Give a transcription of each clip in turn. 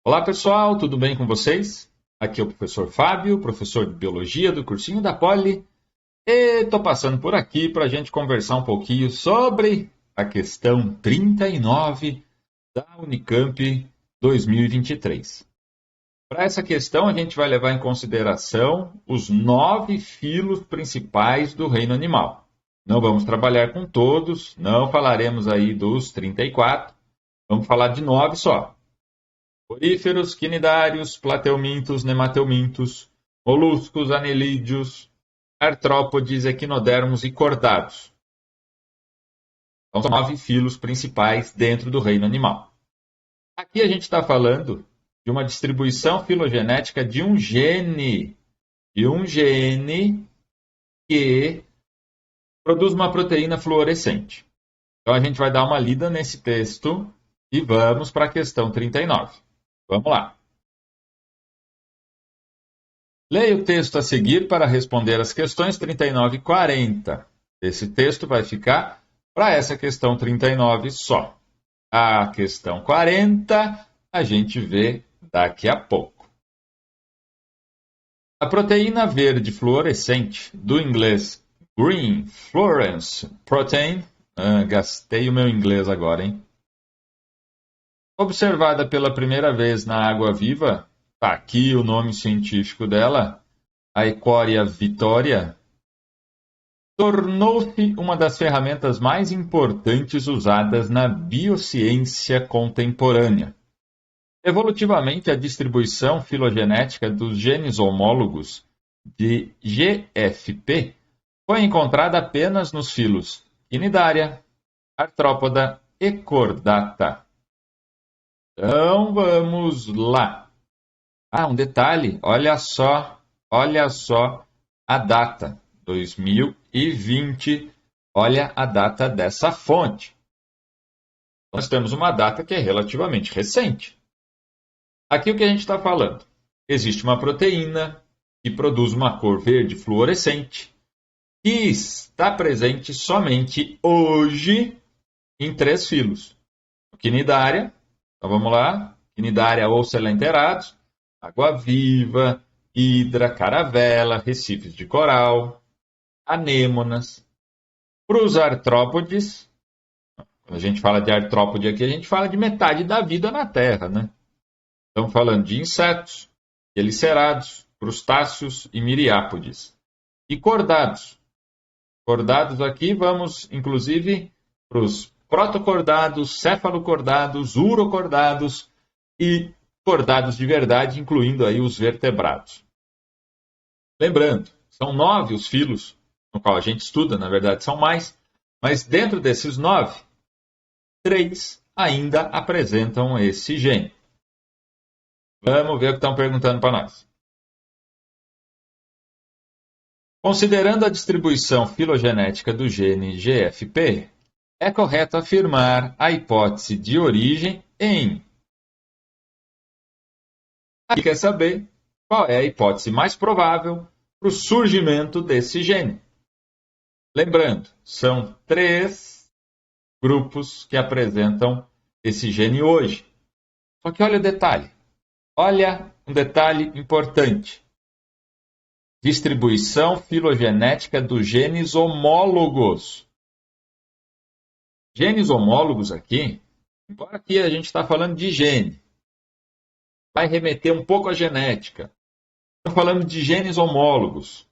Olá pessoal, tudo bem com vocês? Aqui é o professor Fábio, professor de Biologia do cursinho da Poli, e estou passando por aqui para a gente conversar um pouquinho sobre a questão 39 da Unicamp 2023. Para essa questão, a gente vai levar em consideração os 9 filos principais do reino animal. Não vamos trabalhar com todos, não falaremos aí dos 34, vamos falar de 9 só. Poríferos, quinidários, plateumintos, nemateumintos, moluscos, anelídeos, artrópodes, equinodermos e cordados. Então, são 9 filos principais dentro do reino animal. Aqui a gente está falando de uma distribuição filogenética de um gene que produz uma proteína fluorescente. Então, a gente vai dar uma lida nesse texto e vamos para a questão 39. Vamos lá. Leia o texto a seguir para responder as questões 39 e 40. Esse texto vai ficar para essa questão 39 só. A questão 40 a gente vê daqui a pouco. A proteína verde fluorescente, do inglês Green Fluorescence Protein, gastei o meu inglês agora, hein? Observada pela primeira vez na água-viva, está aqui o nome científico dela, a Equorea vitoria, tornou-se uma das ferramentas mais importantes usadas na biociência contemporânea. Evolutivamente, a distribuição filogenética dos genes homólogos de GFP foi encontrada apenas nos filos Quinidária, Artrópoda e Chordata. Então, vamos lá. Um detalhe, olha só a data, 2020, olha a data dessa fonte. Nós temos uma data que é relativamente recente. Aqui o que a gente está falando? Existe uma proteína que produz uma cor verde fluorescente que está presente somente hoje em 3 filos. Quinidária. Então vamos lá, Quinidária ou Coelenteratus, água-viva, hidra, caravela, recifes de coral, anêmonas. Para os artrópodes, quando a gente fala de artrópode aqui, a gente fala de metade da vida na Terra, né? Estamos falando de insetos, quelicerados, crustáceos e miriápodes. E cordados. Cordados aqui, vamos inclusive para os protocordados, cefalocordados, urocordados e cordados de verdade, incluindo aí os vertebrados. Lembrando, são 9 os filos no qual a gente estuda, na verdade são mais, mas dentro desses 9, 3 ainda apresentam esse gene. Vamos ver o que estão perguntando para nós. Considerando a distribuição filogenética do gene GFP, é correto afirmar a hipótese de origem em... Aqui quer saber qual é a hipótese mais provável para o surgimento desse gene. Lembrando, são 3 grupos que apresentam esse gene hoje. Só que olha o detalhe. Olha um detalhe importante. Distribuição filogenética dos genes homólogos. Genes homólogos aqui, embora aqui a gente está falando de gene, vai remeter um pouco à genética. Estamos falando de genes homólogos.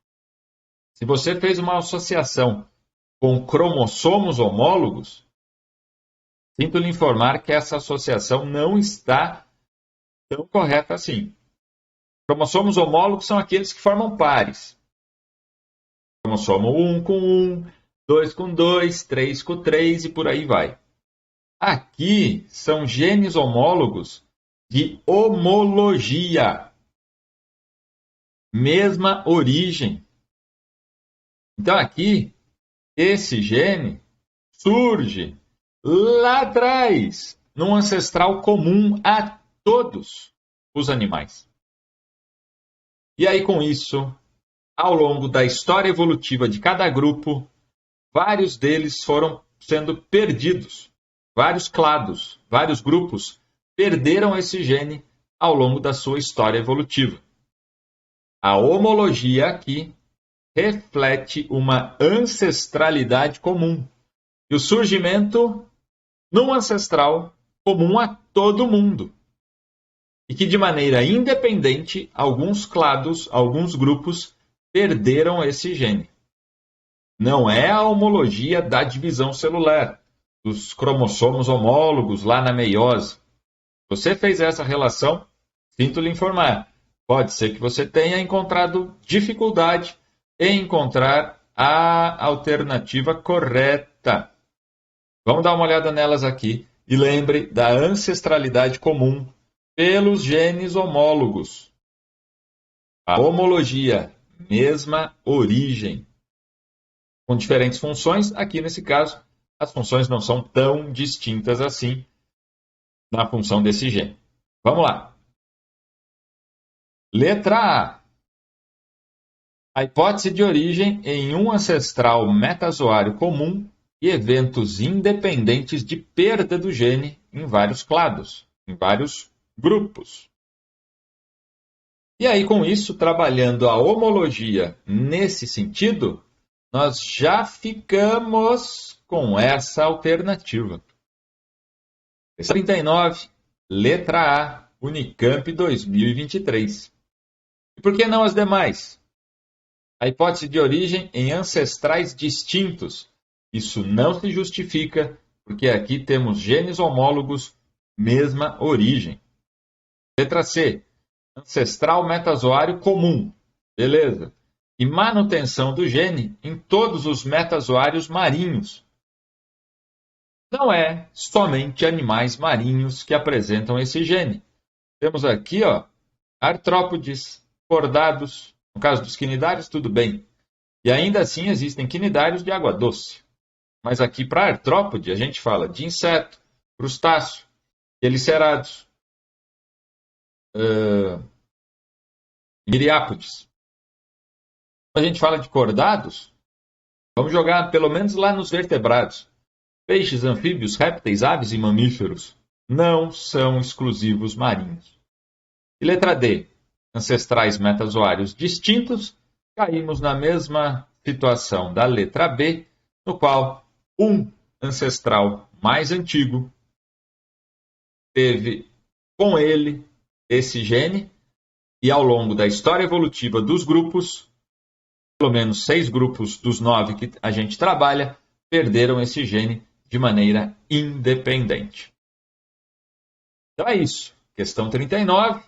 Se você fez uma associação com cromossomos homólogos, sinto lhe informar que essa associação não está tão correta assim. Cromossomos homólogos são aqueles que formam pares. Cromossomo 1 com 1, 2 com 2, 3 com 3 e por aí vai. Aqui são genes homólogos de homologia. Mesma origem. Então aqui, esse gene surge lá atrás, num ancestral comum a todos os animais. E aí com isso, ao longo da história evolutiva de cada grupo, vários deles foram sendo perdidos. Vários clados, vários grupos perderam esse gene ao longo da sua história evolutiva. A homologia aqui reflete uma ancestralidade comum e o surgimento num ancestral comum a todo mundo. E que, de maneira independente, alguns clados, alguns grupos, perderam esse gene. Não é a homologia da divisão celular, dos cromossomos homólogos lá na meiose. Você fez essa relação, sinto lhe informar. Pode ser que você tenha encontrado dificuldade em encontrar a alternativa correta. Vamos dar uma olhada nelas aqui e lembre da ancestralidade comum pelos genes homólogos. A homologia, mesma origem. Com diferentes funções, aqui nesse caso, as funções não são tão distintas assim na função desse gene. Vamos lá. Letra A. A hipótese de origem em um ancestral metazoário comum e eventos independentes de perda do gene em vários clados, em vários grupos. E aí, com isso, trabalhando a homologia nesse sentido, nós já ficamos com essa alternativa. 39, letra A, Unicamp 2023. E por que não as demais? A hipótese de origem em ancestrais distintos. Isso não se justifica, porque aqui temos genes homólogos, mesma origem. Letra C, ancestral metazoário comum. Beleza. E manutenção do gene em todos os metazoários marinhos. Não é somente animais marinhos que apresentam esse gene. Temos aqui, artrópodes, cordados, no caso dos quinidários, tudo bem. E ainda assim existem quinidários de água doce. Mas aqui para artrópode a gente fala de inseto, crustáceo, helicerados, miriápodes. Quando a gente fala de cordados, vamos jogar pelo menos lá nos vertebrados. Peixes, anfíbios, répteis, aves e mamíferos não são exclusivos marinhos. E letra D, ancestrais metazoários distintos, caímos na mesma situação da letra B, no qual um ancestral mais antigo teve com ele esse gene e ao longo da história evolutiva dos grupos, pelo menos 6 grupos dos 9 que a gente trabalha, perderam esse gene de maneira independente. Então é isso. Questão 39.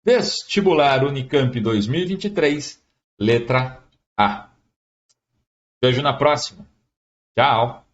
Vestibular Unicamp 2023, letra A. Vejo na próxima. Tchau.